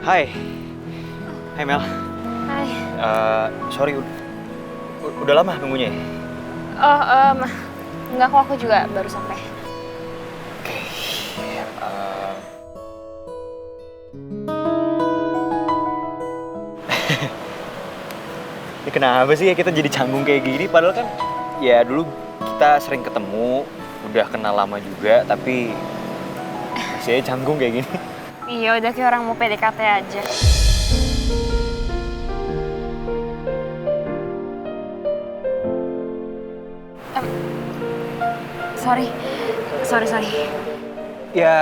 Hai. Hai Mel. Hai. Sorry, udah lama nunggunya ya? Oh, enggak kok, aku juga baru sampai. Oke. Ini kenapa sih ya kita jadi canggung kayak gini? Padahal kan ya dulu kita sering ketemu, udah kenal lama juga, tapi masih aja canggung kayak gini. Iya, udah kayak orang mau PDKT aja. Sorry. Ya,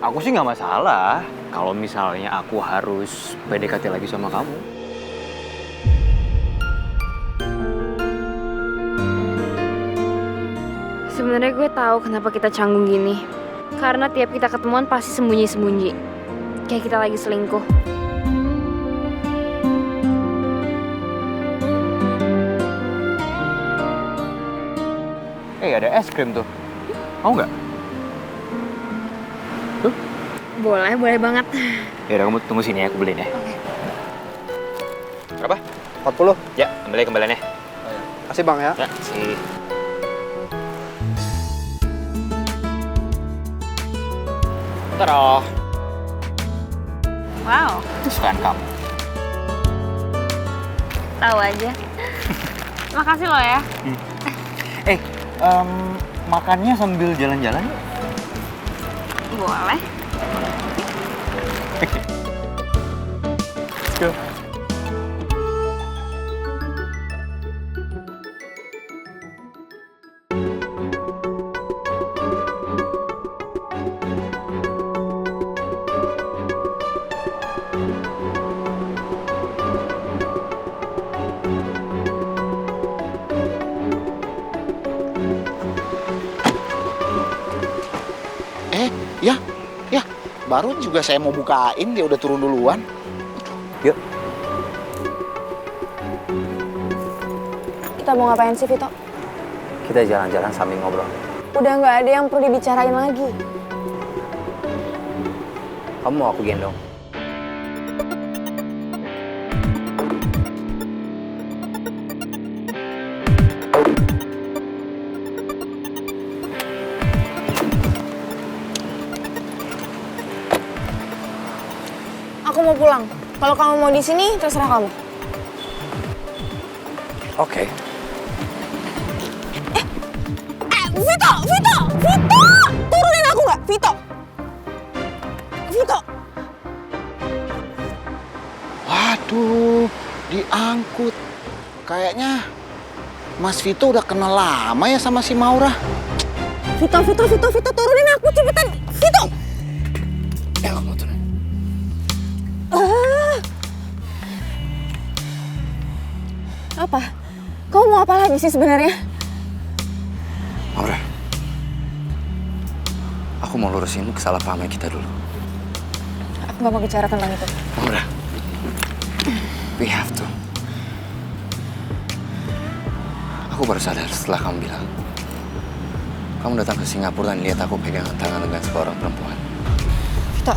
aku sih nggak masalah kalau misalnya aku harus PDKT lagi sama kamu. Sebenarnya gue tahu kenapa kita canggung gini. Karena tiap kita ketemuan pasti sembunyi-sembunyi. Kayak kita lagi selingkuh. Ada es krim tuh. Mau nggak? Tuh. Boleh banget. Ya udah, kamu tunggu sini ya, aku beliin ya. Oke. Berapa? 40. Ya, ambil aja kembaliannya. Kasih Bang ya. Ya, sih. Taruh. Wow, Kesukaan kamu. tahu aja. Makasih lo ya. Makannya sambil jalan-jalan yuk. Boleh. Let's go. Ya, baru juga saya mau bukain, dia udah turun duluan. Yuk. Kita mau ngapain sih, Vito? Kita jalan-jalan sambil ngobrol. Udah nggak ada yang perlu dibicarain lagi. Kamu mau aku gendong? Aku mau pulang. Kalau kamu mau di sini, terserah kamu. Oke. Vito! Turunin aku nggak? Vito! Waduh, diangkut. Kayaknya Mas Vito udah kenal lama ya sama si Maura. Vito, turunin aku cepetan. Vito! Ya, kamu turun. Apa? Kamu mau apa lagi sih sebenarnya? Maura, aku mau lurusin kesalahpahaman kita dulu. Aku nggak mau bicara tentang itu. Maura, we have to. Aku baru sadar setelah kamu bilang. Kamu datang ke Singapura dan lihat aku pegangan tangan dengan seorang perempuan. Vito,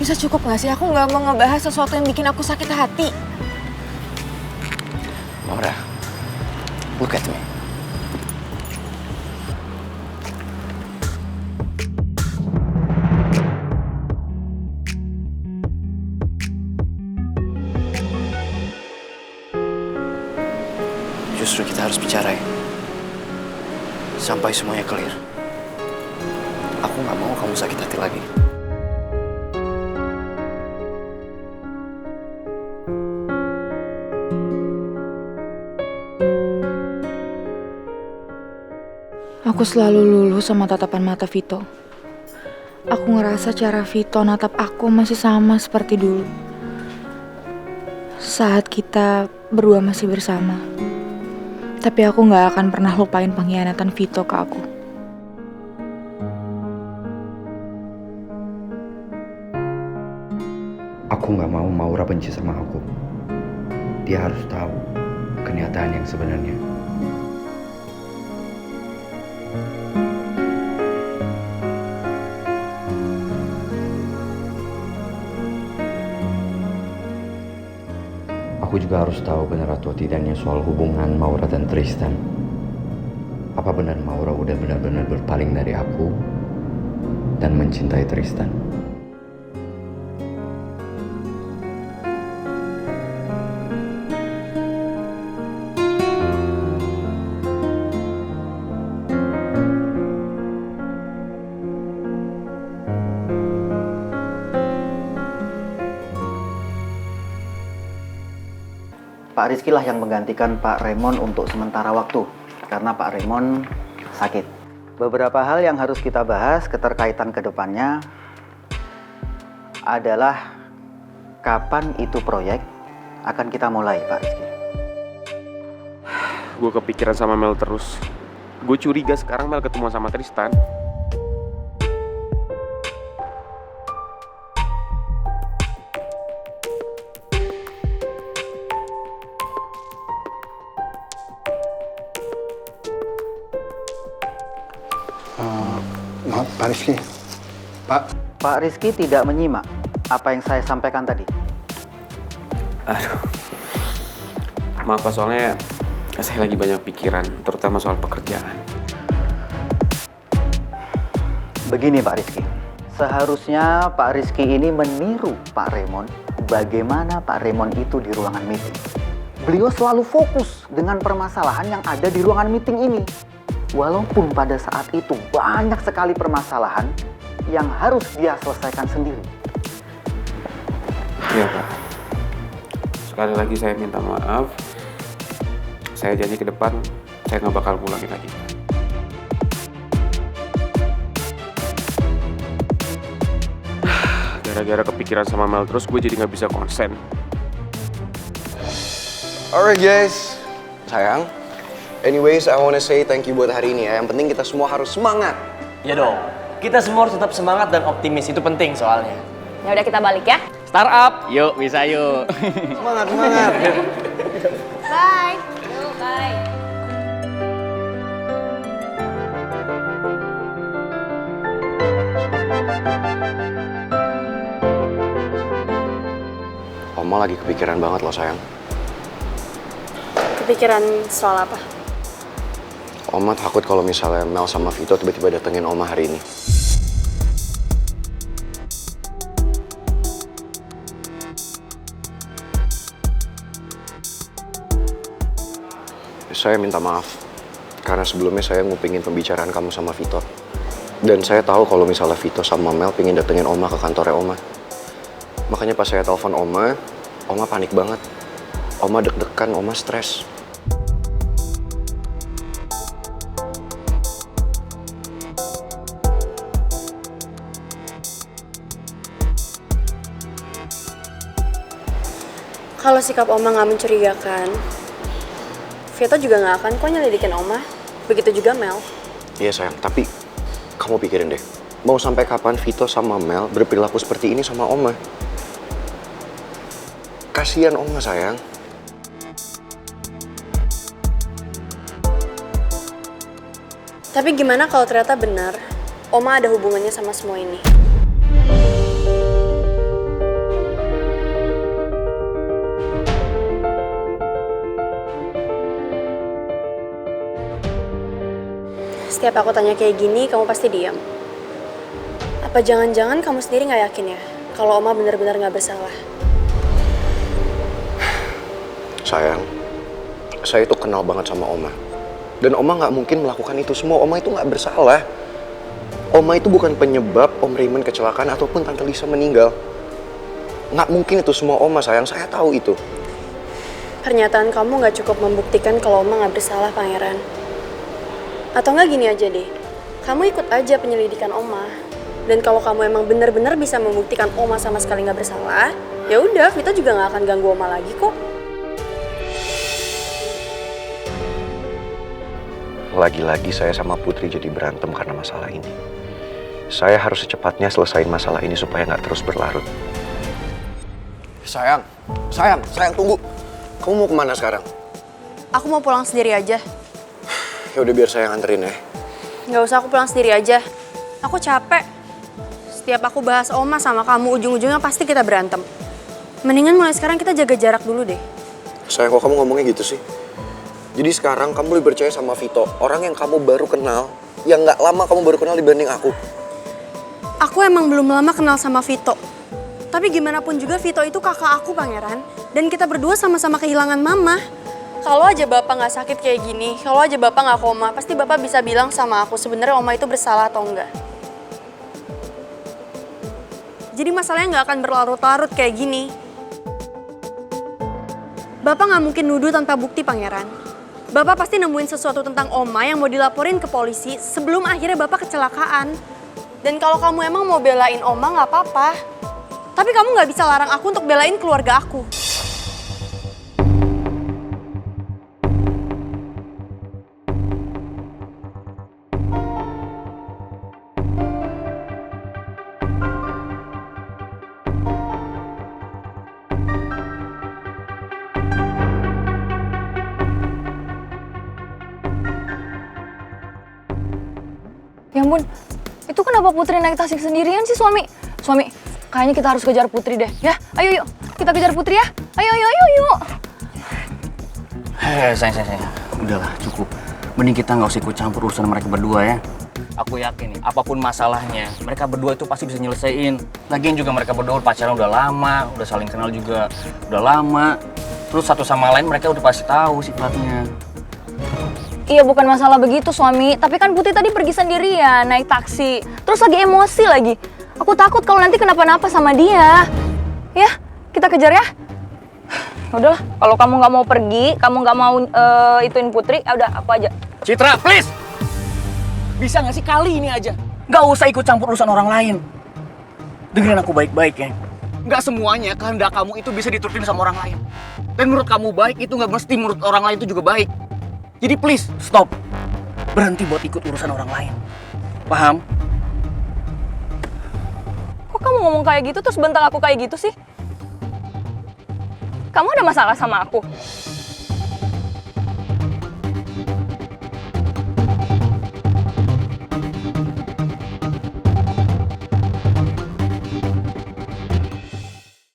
bisa cukup nggak sih? Aku nggak mau ngebahas sesuatu yang bikin aku sakit hati. Maura, look at me. Justru kita harus bicara ya. Sampai semuanya clear. Aku nggak mau kamu sakit hati lagi. Aku selalu luluh sama tatapan mata Vito. Aku ngerasa cara Vito natap aku masih sama seperti dulu. Saat kita berdua masih bersama. Tapi aku gak akan pernah lupain pengkhianatan Vito ke aku. Aku gak mau Maura benci sama aku. Dia harus tahu kenyataan yang sebenarnya. Aku juga harus tahu benar atau tidaknya soal hubungan Maura dan Tristan. Apa benar Maura udah benar-benar berpaling dari aku dan mencintai Tristan? Pak Rizky lah yang menggantikan Pak Raymond untuk sementara waktu karena Pak Raymond sakit. Beberapa hal yang harus kita bahas keterkaitan kedepannya adalah kapan itu proyek akan kita mulai, Pak Rizky. Gue kepikiran sama Mel terus. Gue curiga sekarang Mel ketemu sama Tristan. Maaf, Pak Rizky. Pak Rizky tidak menyimak apa yang saya sampaikan tadi. Aduh. Maaf Pak, soalnya saya lagi banyak pikiran, terutama soal pekerjaan. Begini Pak Rizky, seharusnya Pak Rizky ini meniru Pak Raymond bagaimana Pak Raymond itu di ruangan meeting. Beliau selalu fokus dengan permasalahan yang ada di ruangan meeting ini. Walaupun pada saat itu banyak sekali permasalahan yang harus dia selesaikan sendiri. Iya Pak. Sekali lagi saya minta maaf. Saya janji ke depan saya nggak bakal ngulangin lagi. Gara-gara kepikiran sama Mel terus gue jadi nggak bisa konsen. Alright guys, sayang. Anyways, I wanna say thank you buat hari ini ya. Yang penting kita semua harus semangat. Ya dong, kita semua harus tetap semangat dan optimis, itu penting soalnya. Ya udah kita balik ya. Startup, yuk bisa yuk. Semangat, semangat. Bye. Yuk, bye. Oma lagi kepikiran banget loh sayang. Kepikiran soal apa? Oma takut kalau misalnya Mel sama Vito tiba-tiba datengin Oma hari ini. Saya minta maaf, karena sebelumnya saya ngupingin pembicaraan kamu sama Vito. Dan saya tahu kalau misalnya Vito sama Mel pengen datengin Oma ke kantornya Oma. Makanya pas saya telepon Oma panik banget. Oma deg-degan, Oma stres. Kalau sikap Oma nggak mencurigakan, Vito juga nggak akan kok nyelidikin Oma. Begitu juga Mel. Iya sayang, tapi kamu pikirin deh. Mau sampai kapan Vito sama Mel berperilaku seperti ini sama Oma? Kasihan Oma sayang. Tapi gimana kalau ternyata benar Oma ada hubungannya sama semua ini? Setiap aku tanya kayak gini, kamu pasti diam. Apa jangan-jangan kamu sendiri nggak yakin ya kalau Oma benar-benar nggak bersalah? Sayang, saya itu kenal banget sama Oma. Dan Oma nggak mungkin melakukan itu semua. Oma itu nggak bersalah. Oma itu bukan penyebab Om Raymond kecelakaan ataupun Tante Lisa meninggal. Nggak mungkin itu semua Oma, sayang. Saya tahu itu. Pernyataan kamu nggak cukup membuktikan kalau Oma nggak bersalah, Pangeran. Atau nggak gini aja deh, kamu ikut aja penyelidikan Oma. Dan kalau kamu emang benar-benar bisa membuktikan Oma sama sekali nggak bersalah, ya udah, Vito juga nggak akan ganggu Oma lagi kok. Lagi-lagi saya sama Putri jadi berantem karena masalah ini. Saya harus secepatnya selesaiin masalah ini supaya nggak terus berlarut. Sayang, tunggu. Kamu mau kemana sekarang? Aku mau pulang sendiri aja. Ya udah biar saya yang anterin ya. Nggak usah, aku pulang sendiri aja. Aku capek. Setiap aku bahas Oma sama kamu, ujung-ujungnya pasti kita berantem. Mendingan mulai sekarang kita jaga jarak dulu deh. Sayang, kok kamu ngomongnya gitu sih? Jadi sekarang kamu lebih percaya sama Vito, orang yang kamu baru kenal, yang nggak lama kamu baru kenal dibanding aku. Aku emang belum lama kenal sama Vito. Tapi gimana pun juga Vito itu kakak aku, Pangeran. Dan kita berdua sama-sama kehilangan mama. Kalau aja Bapak nggak sakit kayak gini, kalau aja Bapak nggak koma, pasti Bapak bisa bilang sama aku sebenarnya Oma itu bersalah atau enggak. Jadi masalahnya nggak akan berlarut-larut kayak gini. Bapak nggak mungkin nuduh tanpa bukti, Pangeran. Bapak pasti nemuin sesuatu tentang Oma yang mau dilaporin ke polisi sebelum akhirnya Bapak kecelakaan. Dan kalau kamu emang mau belain Oma nggak apa-apa. Tapi kamu nggak bisa larang aku untuk belain keluarga aku. Ya ampun, itu kenapa Putri naik taksi sendirian sih, Suami? Suami, kayaknya kita harus kejar Putri deh, ya? Ayo yuk, kita kejar Putri ya. Ayo, yuk. Sayang. Udahlah, cukup. Mending kita nggak usah ikut campur urusan mereka berdua ya. Aku yakin nih, apapun masalahnya, mereka berdua itu pasti bisa nyelesain. Lagian juga mereka berdua pacaran udah lama, udah saling kenal juga udah lama. Terus satu sama lain mereka udah pasti tahu sifatnya. Iya, bukan masalah begitu, Suami. Tapi kan Putri tadi pergi sendirian, naik taksi. Terus lagi emosi lagi. Aku takut kalau nanti kenapa-napa sama dia. Ya, kita kejar ya. Udahlah, kalau kamu nggak mau pergi, kamu nggak mau ituin Putri, ya udah aku aja. Citra, please! Bisa nggak sih kali ini aja? Nggak usah ikut campur urusan orang lain. Dengerin aku baik-baik ya. Nggak semuanya kehendak kamu itu bisa diturutin sama orang lain. Dan menurut kamu baik itu nggak mesti menurut orang lain itu juga baik. Jadi please, stop. Berhenti buat ikut urusan orang lain. Paham? Kok kamu ngomong kayak gitu terus bentak aku kayak gitu sih? Kamu ada masalah sama aku?